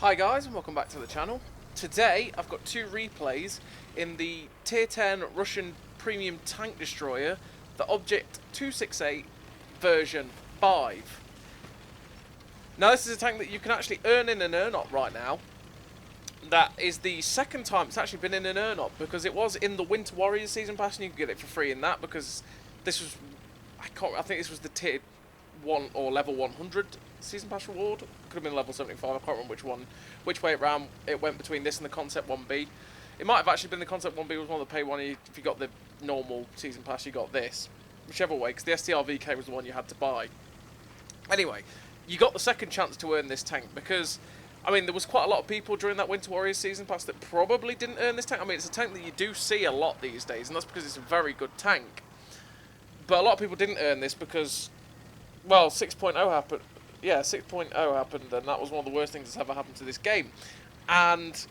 Hi guys and welcome back to the channel. Today I've got two replays in the Tier 10 Russian Premium Tank Destroyer, the Object 268 version 5. Now this is a tank that you can actually earn in an earn-up right now. That is the second time it's actually been in an earn-up, because it was in the Winter Warriors Season Pass and you could get it for free in that, because this was, I think this was the Tier 1 or level 100 Season Pass reward. Could have been level 75, I can't remember which way it went between this and the Concept 1B. It might have actually been the Concept 1B was one of the pay one. If you got the normal Season Pass, you got this. Whichever way, because the STR-VK was the one you had to buy. Anyway, you got the second chance to earn this tank, because, I mean, there was quite a lot of people during that Winter Warriors Season Pass that probably didn't earn this tank. I mean, it's a tank that you do see a lot these days, and that's because it's a very good tank. But a lot of people didn't earn this because, well, 6.0 happened. Yeah, 6.0 happened, and that was one of the worst things that's ever happened to this game. And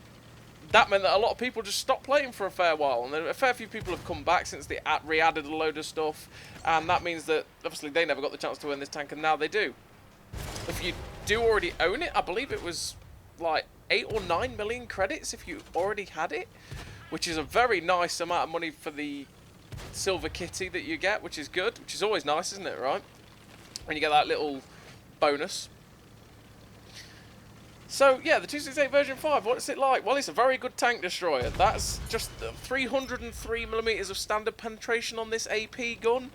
that meant that a lot of people just stopped playing for a fair while, and then a fair few people have come back since they re-added a load of stuff, and that means that, obviously, they never got the chance to earn this tank, and now they do. If you do already own it, I believe it was like 8 or 9 million credits if you already had it, which is a very nice amount of money for the silver kitty that you get, which is good, which is always nice, isn't it, right? When you get that little bonus. So yeah, the 268 version 5, what's it like? Well, it's a very good tank destroyer. That's just 303mm of standard penetration on this AP gun.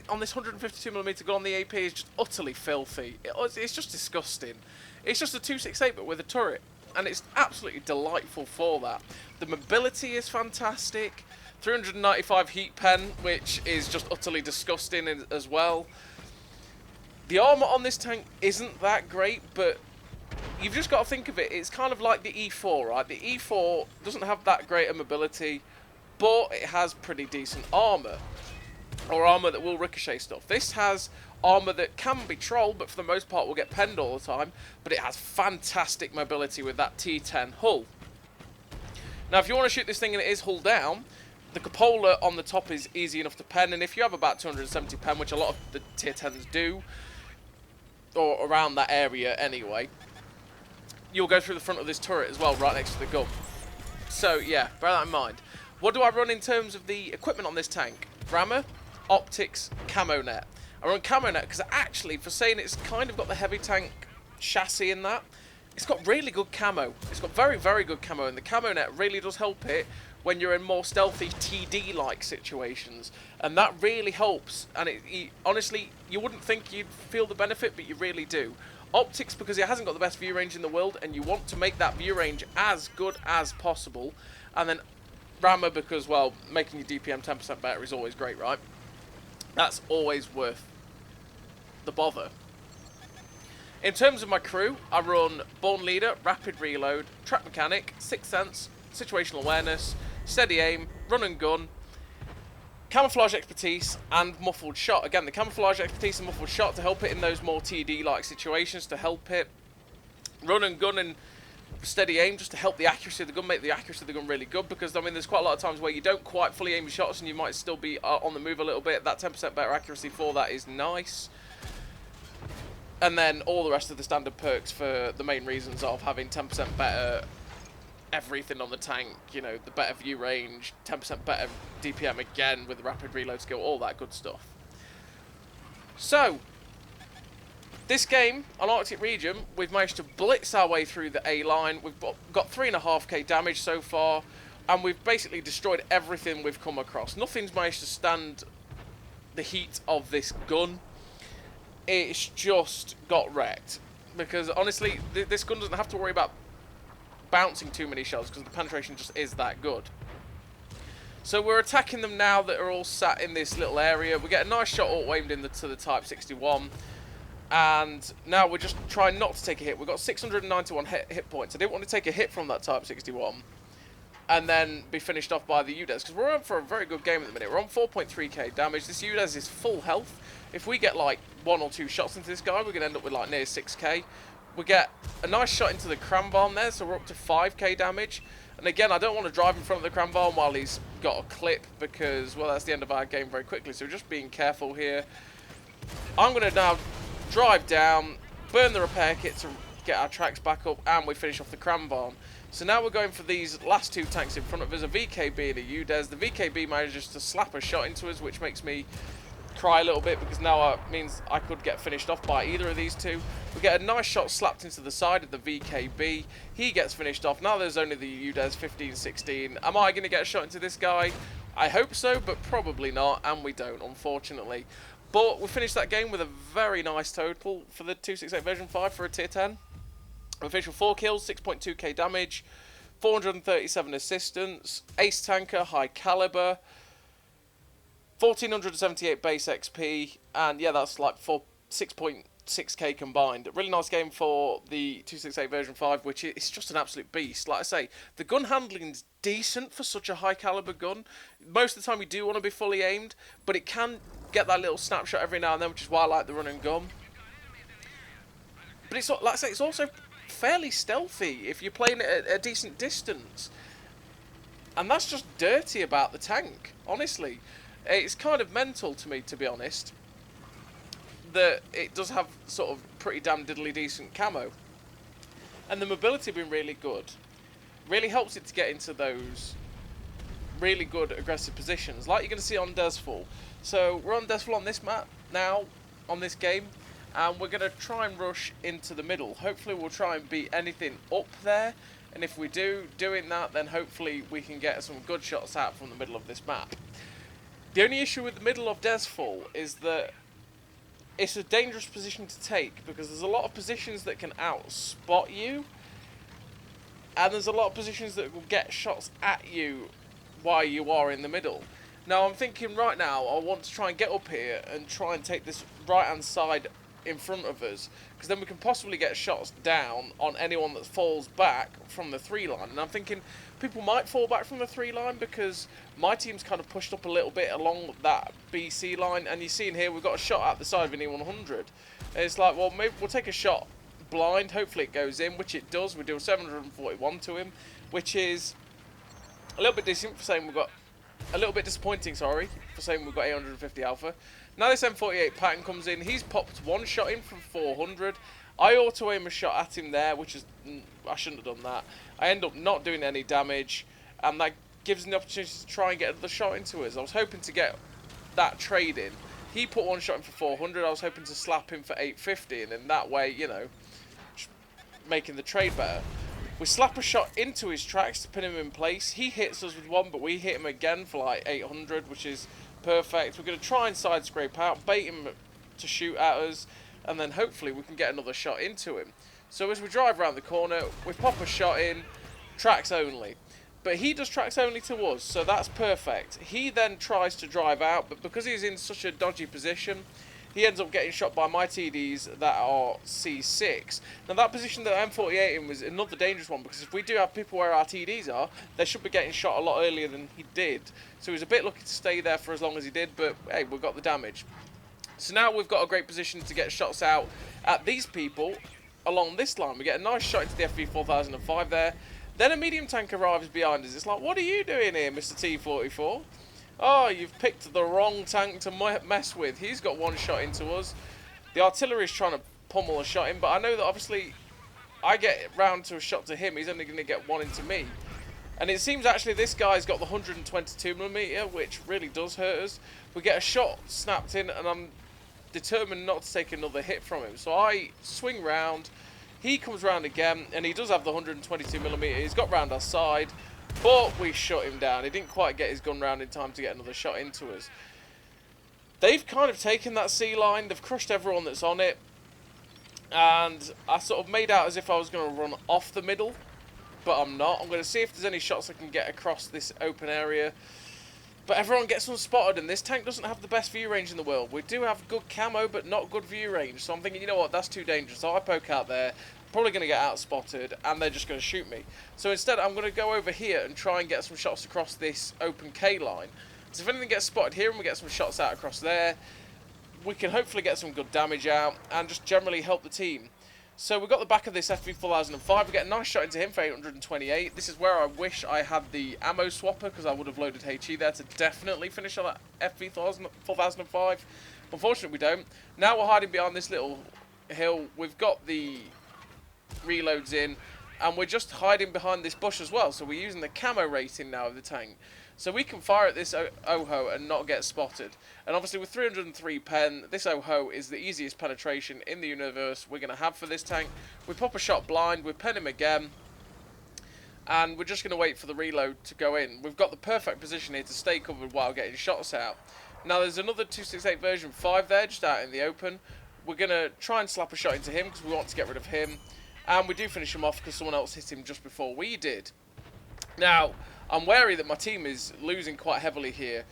On this 152mm gun on the AP is just utterly filthy. It's just disgusting. It's just a 268 but with a turret, and it's absolutely delightful for that. The mobility is fantastic. 395 heat pen, which is just utterly disgusting as well. The armour on this tank isn't that great, but you've just got to think of it. It's kind of like the E4, right? The E4 doesn't have that great a mobility, but it has pretty decent armour. Or armour that will ricochet stuff. This has armour that can be trolled, but for the most part will get penned all the time. But it has fantastic mobility with that T10 hull. Now, if you want to shoot this thing and it is hull down, the cupola on the top is easy enough to pen. And if you have about 270 pen, which a lot of the Tier 10s do, or around that area anyway, you'll go through the front of this turret as well, right next to the gun. So yeah, bear that in mind. What do I run in terms of the equipment on this tank? Rammer, optics, camo net. I run camo net because actually, for saying it's kind of got the heavy tank chassis in that, it's got really good camo. It's got very, very good camo, and the camo net really does help it when you're in more stealthy TD-like situations, and that really helps. And honestly, you wouldn't think you'd feel the benefit, but you really do. Optics, because it hasn't got the best view range in the world, and you want to make that view range as good as possible. And then Rammer, because, well, making your DPM 10% better is always great, right? That's always worth the bother. In terms of my crew, I run Born Leader, Rapid Reload, Track Mechanic, Sixth Sense, Situational Awareness, Steady Aim, Run and Gun, Camouflage Expertise, and Muffled Shot. Again, the Camouflage Expertise and Muffled Shot to help it in those more TD-like situations, to help it. Run and Gun and Steady Aim just to help the accuracy of the gun, make the accuracy of the gun really good, because, I mean, there's quite a lot of times where you don't quite fully aim your shots and you might still be on the move a little bit. That 10% better accuracy for that is nice. And then all the rest of the standard perks for the main reasons of having 10% better everything on the tank, you know, the better view range, 10% better DPM again with the rapid reload skill, all that good stuff. So, this game, on Arctic Region, we've managed to blitz our way through the A line. We've got 3.5k damage so far, and we've basically destroyed everything we've come across. Nothing's managed to stand the heat of this gun. It's just got wrecked, because honestly, this gun doesn't have to worry about bouncing too many shells, because the penetration just is that good. So we're attacking them now that are all sat in this little area. We get a nice shot auto-aimed to the Type 61, and now we're just trying not to take a hit. We've got 691 hit points. I didn't want to take a hit from that Type 61 and then be finished off by the UDES, because we're on for a very good game at the minute. We're on 4.3k damage. This UDES is full health. If we get like 1 or 2 shots into this guy, we're going to end up with like near 6k. We get a nice shot into the cram barn there, so we're up to 5k damage. And again, I don't want to drive in front of the cram barn while he's got a clip, because, well, that's the end of our game very quickly. So we're just being careful here. I'm going to now drive down, burn the repair kit to get our tracks back up, and we finish off the cram barn. So now we're going for these last two tanks in front of us, a VKB and a UDES. The VKB manages to slap a shot into us, which makes me cry a little bit, because now it means I could get finished off by either of these two. We get a nice shot slapped into the side of the VKB. He gets finished off. Now there's only the UDES 15-16. Am I going to get a shot into this guy? I hope so, but probably not, and we don't, unfortunately. But we finished that game with a very nice total for the 268 version 5 for a tier 10. We finished with 4 kills, 6.2k damage, 437 assistance, ace tanker, high caliber, 1478 base XP, and yeah, that's like 6.6k combined. Really nice game for the 268 version 5, which is just an absolute beast. Like I say, the gun handling's decent for such a high caliber gun. Most of the time you do want to be fully aimed, but it can get that little snapshot every now and then, which is why I like the run and gun. But it's, like I say, it's also fairly stealthy if you're playing it at a decent distance. And that's just dirty about the tank, honestly. It's kind of mental to me, to be honest, that it does have sort of pretty damn diddly decent camo. And the mobility being really good really helps it to get into those really good aggressive positions, like you're going to see on Desfall. So we're on Desfall on this map now, on this game, and we're going to try and rush into the middle. Hopefully we'll try and beat anything up there, and if we do, doing that, then hopefully we can get some good shots out from the middle of this map. The only issue with the middle of Desfall is that it's a dangerous position to take, because there's a lot of positions that can out-spot you, and there's a lot of positions that will get shots at you while you are in the middle. Now I'm thinking right now I want to try and get up here and try and take this right hand side in front of us, because then we can possibly get shots down on anyone that falls back from the 3 line. And I'm thinking people might fall back from the 3 line because my team's kind of pushed up a little bit along that BC line, and you see in here we've got a shot at the side of an E100, and it's like, well, maybe we'll take a shot blind, hopefully it goes in, which it does. We do a 741 to him, which is a little bit decent for saying we've got a little bit disappointing, sorry, for saying we've got 850 alpha. Now this M48 pattern comes in. He's popped one shot in from 400. I auto aim a shot at him there, which is, I shouldn't have done that. I end up not doing any damage, and that gives him the opportunity to try and get another shot into us. I was hoping to get that trade in. He put one shot in for 400. I was hoping to slap him for 850, and in that way, you know, making the trade better. We slap a shot into his tracks to pin him in place. He hits us with one, but we hit him again for like 800, which is perfect. We're going to try and side scrape out, bait him to shoot at us, and then hopefully we can get another shot into him. So as we drive around the corner, we pop a shot in, tracks only. But he does tracks only to us, so that's perfect. He then tries to drive out, but because he's in such a dodgy position, he ends up getting shot by my TDs that are C6. Now that position that M48 in was another dangerous one, because if we do have people where our TDs are, they should be getting shot a lot earlier than he did. So he was a bit lucky to stay there for as long as he did, but hey, we got the damage. So now we've got a great position to get shots out at these people along this line. We get a nice shot into the FV4005 there. Then a medium tank arrives behind us. It's like, what are you doing here, Mr. T44? Oh, you've picked the wrong tank to mess with. He's got one shot into us. The artillery is trying to pummel a shot in, but I know that obviously I get round to a shot to him. He's only going to get one into me. And it seems actually this guy's got the 122mm, which really does hurt us. We get a shot snapped in, and I'm determined not to take another hit from him. So I swing round. He comes round again, and he does have the 122mm. He's got round our side. But we shut him down. He didn't quite get his gun round in time to get another shot into us. They've kind of taken that C line. They've crushed everyone that's on it. And I sort of made out as if I was going to run off the middle. But I'm not. I'm going to see if there's any shots I can get across this open area. But everyone gets unspotted, and this tank doesn't have the best view range in the world. We do have good camo, but not good view range. So I'm thinking, you know what, that's too dangerous. So I poke out there, probably going to get out-spotted, and they're just going to shoot me. So instead, I'm going to go over here and try and get some shots across this open K line. So if anything gets spotted here and we get some shots out across there, we can hopefully get some good damage out and just generally help the team. So we've got the back of this FV4005. We get a nice shot into him for 828. This is where I wish I had the ammo swapper, because I would have loaded HE there to definitely finish on that FV4005. Unfortunately, we don't. Now we're hiding behind this little hill. We've got the reloads in, and we're just hiding behind this bush as well. So we're using the camo rating now of the tank, so we can fire at this OHO and not get spotted. And obviously with 303 pen, this OHO is the easiest penetration in the universe we're going to have for this tank. We pop a shot blind, we pen him again, and we're just going to wait for the reload to go in. We've got the perfect position here to stay covered while getting shots out. Now there's another 268 version 5 there, just out in the open. We're going to try and slap a shot into him because we want to get rid of him. And we do finish him off because someone else hit him just before we did. Now, I'm wary that my team is losing quite heavily here.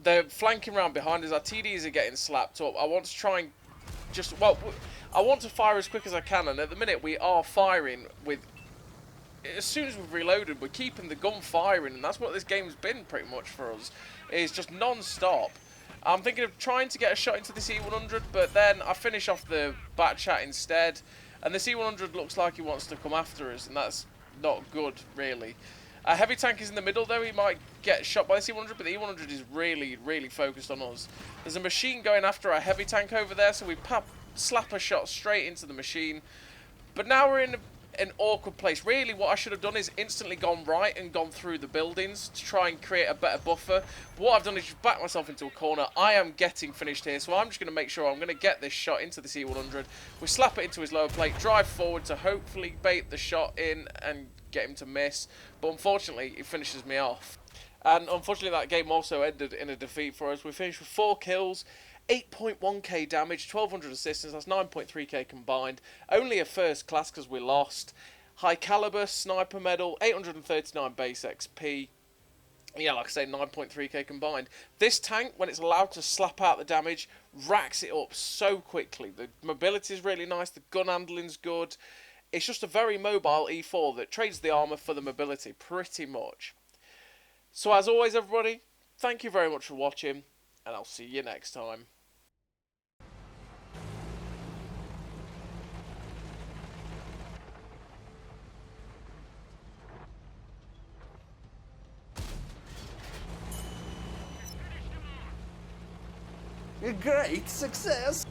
They're flanking around behind us. Our TDs are getting slapped up. I want to try and just... Well, I want to fire as quick as I can. And at the minute, we are firing with... As soon as we've reloaded, we're keeping the gun firing. And that's what this game's been pretty much for us. It's just non-stop. I'm thinking of trying to get a shot into this E100. But then I finish off the bat chat instead. And this E100 looks like he wants to come after us. And that's not good, really. A heavy tank is in the middle, though. He might get shot by the E100, but the E100 is really, really focused on us. There's a machine going after a heavy tank over there, so we slap a shot straight into the machine. But now we're in an awkward place. Really, what I should have done is instantly gone right and gone through the buildings to try and create a better buffer. But what I've done is just backed myself into a corner. I am getting finished here, so I'm just going to make sure I'm going to get this shot into the C100. We slap it into his lower plate, drive forward to hopefully bait the shot in and get him to miss. But unfortunately, it finishes me off. And unfortunately, that game also ended in a defeat for us. We finished with 4 kills. 8.1k damage, 1200 assistance, that's 9.3k combined. Only a first class because we lost. High caliber, sniper medal, 839 base XP. Yeah, like I say, 9.3k combined. This tank, when it's allowed to slap out the damage, racks it up so quickly. The mobility is really nice, the gun handling's good. It's just a very mobile E4 that trades the armour for the mobility, pretty much. So as always, everybody, thank you very much for watching, and I'll see you next time. A great success!